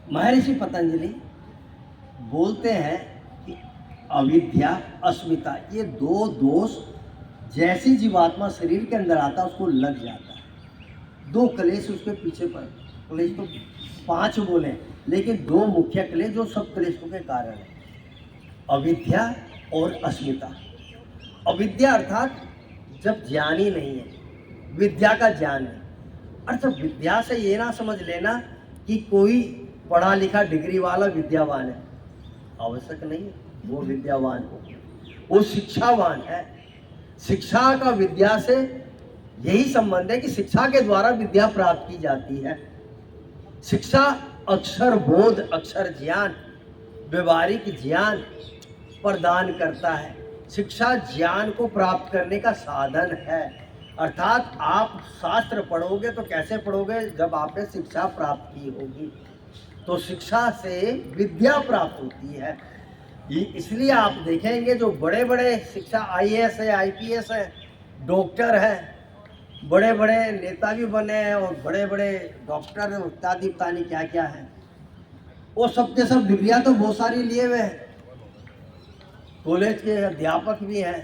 महर्षि पतंजलि बोलते हैं कि अविद्या अस्मिता ये दो दोष जैसी जीवात्मा शरीर के अंदर आता है उसको लग जाता है। दो क्लेश उसके पीछे पर, क्लेश तो 5 बोले लेकिन 2 मुख्य क्लेश जो सब क्लेशों के कारण है, अविद्या और अस्मिता। अविद्या अर्थात जब ज्ञान ही नहीं है, विद्या का ज्ञान है। अर्थात विद्या से ये ना समझ लेना कि कोई पढ़ा लिखा डिग्री वाला विद्यावान है, आवश्यक नहीं है वो विद्यावान हो, वो शिक्षावान है। शिक्षा का विद्या से यही संबंध है कि शिक्षा के द्वारा विद्या प्राप्त की जाती है। शिक्षा अक्षर बोध, अक्षर ज्ञान, व्यवहारिक ज्ञान प्रदान करता है। शिक्षा ज्ञान को प्राप्त करने का साधन है। अर्थात आप शास्त्र पढ़ोगे तो कैसे पढ़ोगे, जब आपने शिक्षा प्राप्त की होगी। तो शिक्षा से विद्या प्राप्त होती है। इसलिए आप देखेंगे जो बड़े बड़े शिक्षा आईएएस है, आईपीएस है, डॉक्टर है, बड़े बड़े नेता भी बने हैं और बड़े बड़े डॉक्टर इत्यादि इत्यादि क्या क्या है, वो सब के सब डिग्रियाँ तो बहुत सारी लिए हुए हैं। कॉलेज के अध्यापक भी हैं,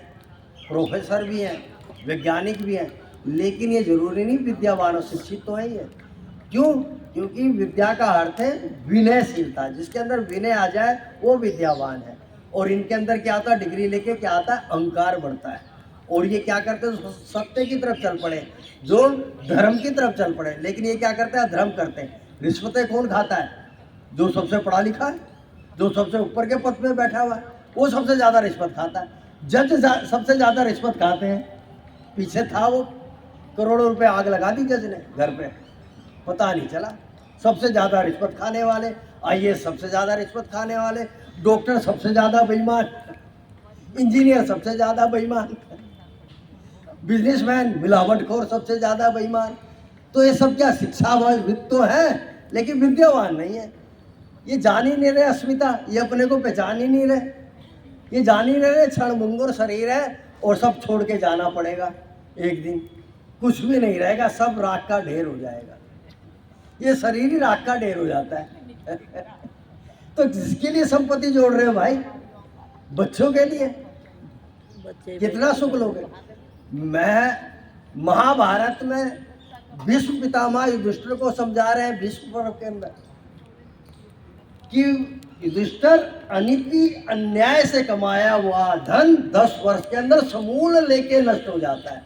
प्रोफेसर भी हैं, वैज्ञानिक भी हैं, लेकिन ये जरूरी नहीं विद्यावान और शिक्षित तो है ही है। क्यों? क्योंकि विद्या का अर्थ है विनयशीलता। जिसके अंदर विनय आ जाए वो विद्यावान है। और इनके अंदर क्या आता है, डिग्री लेके क्या आता है, अहंकार बढ़ता है। और ये क्या करते हैं, सत्य की तरफ चल पड़े, जो धर्म की तरफ चल पड़े। लेकिन ये क्या करते हैं, धर्म करते हैं। रिश्वतें कौन खाता है? जो सबसे पढ़ा लिखा है, जो सबसे ऊपर के पद पे बैठा हुआ है, वो सबसे ज़्यादा रिश्वत खाता है। जज सबसे ज़्यादा रिश्वत खाते हैं। पीछे था वो, करोड़ों रुपए आग लगा दी जज ने घर पे, पता नहीं चला। सबसे ज़्यादा रिश्वत खाने वाले, आईएएस सबसे ज़्यादा रिश्वत खाने वाले, डॉक्टर सबसे ज़्यादा बेईमान, इंजीनियर सबसे ज़्यादा बेईमान, बिजनेसमैन मिलावटखोर सबसे ज़्यादा बेईमान। तो ये सब क्या शिक्षाविद तो है लेकिन विद्यावान नहीं है। ये जान ही नहीं रहे अस्मिता, ये अपने को पहचान ही नहीं रहे। ये जान ही नहीं रहे क्षणभंगुर शरीर है और सब छोड़ के जाना पड़ेगा एक दिन। कुछ भी नहीं रहेगा, सब राख का ढेर हो जाएगा। ये शरीर ही राख का ढेर हो जाता है। तो जिसके लिए संपत्ति जोड़ रहे हो भाई, बच्चों के लिए कितना सुख लोगे। मैं महाभारत में भीष्म पितामह युधिष्ठिर को समझा रहे हैं, भीष्म पर्व के अंदर, कि युधिष्ठिर अनीति अन्याय से कमाया हुआ धन 10 वर्ष के अंदर समूल लेके नष्ट हो जाता है।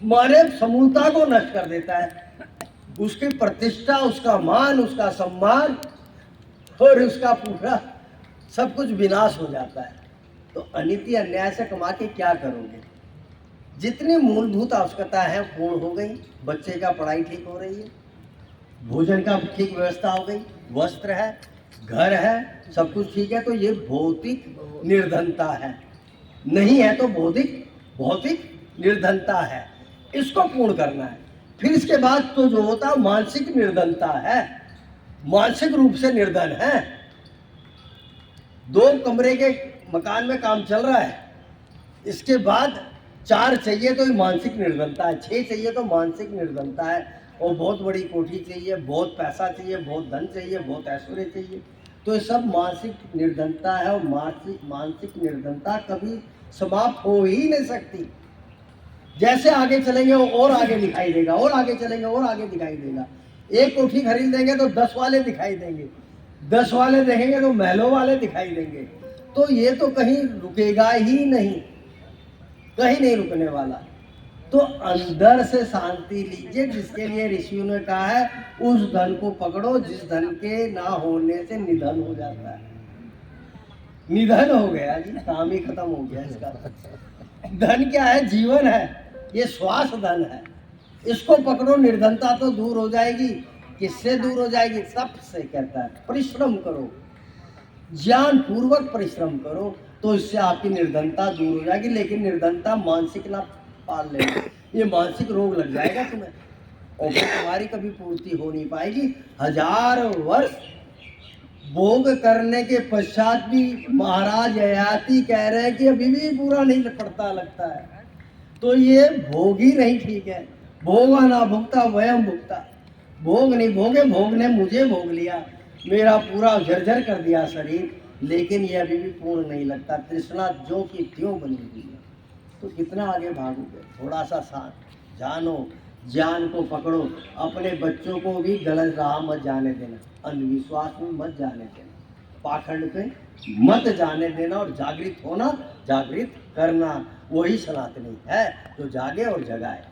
माने समूलता को नष्ट कर देता है। उसकी प्रतिष्ठा, उसका मान, उसका सम्मान और उसका पूरा सब कुछ विनाश हो जाता है। तो अनीति अन्याय से कमा के क्या करोगे? जितनी मूलभूत आवश्यकता है पूर्ण हो गई। बच्चे का पढ़ाई ठीक हो रही है, भोजन का ठीक व्यवस्था हो गई, वस्त्र है, घर है, सब कुछ ठीक है। तो ये भौतिक निर्धनता है, नहीं है तो भौतिक निर्धनता है। इसको पूर्ण करना है। फिर इसके बाद तो जो होता है मानसिक निर्धनता है, मानसिक रूप से निर्धन है। 2 कमरे के मकान में काम चल रहा है, इसके बाद 4 चाहिए तो ये मानसिक निर्धनता है, 6 चाहिए तो मानसिक निर्धनता है। और बहुत बड़ी कोठी चाहिए, बहुत पैसा चाहिए, बहुत धन चाहिए, बहुत ऐश्वर्य चाहिए। तो ये सब मानसिक निर्धनता है। और मानसिक निर्धनता कभी समाप्त हो ही नहीं सकती। जैसे आगे चलेंगे वो और आगे दिखाई देगा, और आगे चलेंगे और आगे दिखाई देगा। एक कोठी खरीद देंगे तो 10 वाले दिखाई देंगे, 10 वाले देखेंगे तो महलों वाले दिखाई देंगे। तो ये तो कहीं रुकेगा ही नहीं, कहीं नहीं रुकने वाला। तो अंदर से शांति लीजिए, जिसके लिए ऋषियों ने कहा है उस धन को पकड़ो जिस धन के ना होने से निधन हो जाता है। निधन हो गया जी, काम ही खत्म हो गया इसका। धन क्या है? जीवन है, ये श्वास धन है। इसको पकड़ो, निर्धनता तो दूर हो जाएगी। किससे दूर हो जाएगी? सबसे कहता है परिश्रम करो, ज्ञान पूर्वक परिश्रम करो, तो इससे आपकी निर्धनता दूर हो जाएगी। लेकिन निर्धनता मानसिक ना पाल लेना, ये मानसिक रोग लग जाएगा तुम्हें, और फिर तुम्हारी कभी पूर्ति हो नहीं पाएगी। 1000 वर्ष भोग करने के पश्चात भी महाराज ययाति कह रहे हैं कि अभी भी पूरा नहीं पड़ता लगता है। तो ये भोग ही नहीं ठीक है। भोगा ना भुगता वयम भुगता, भोग नहीं भोगे, भोग ने मुझे भोग लिया। मेरा पूरा झरझर कर दिया शरीर, लेकिन ये अभी भी पूर्ण नहीं लगता। तृष्णा ज्यों की त्यों बनी हुई है। तो कितना आगे भागोगे? थोड़ा सा साथ जानो, ज्ञान को पकड़ो, अपने बच्चों को भी गलत राह मत जाने देना, अंधविश्वास में मत जाने देना, पाखंड पे मत जाने देना, और जागृत होना, जागृत करना, वही सनातनी है जो जागे और जगाए।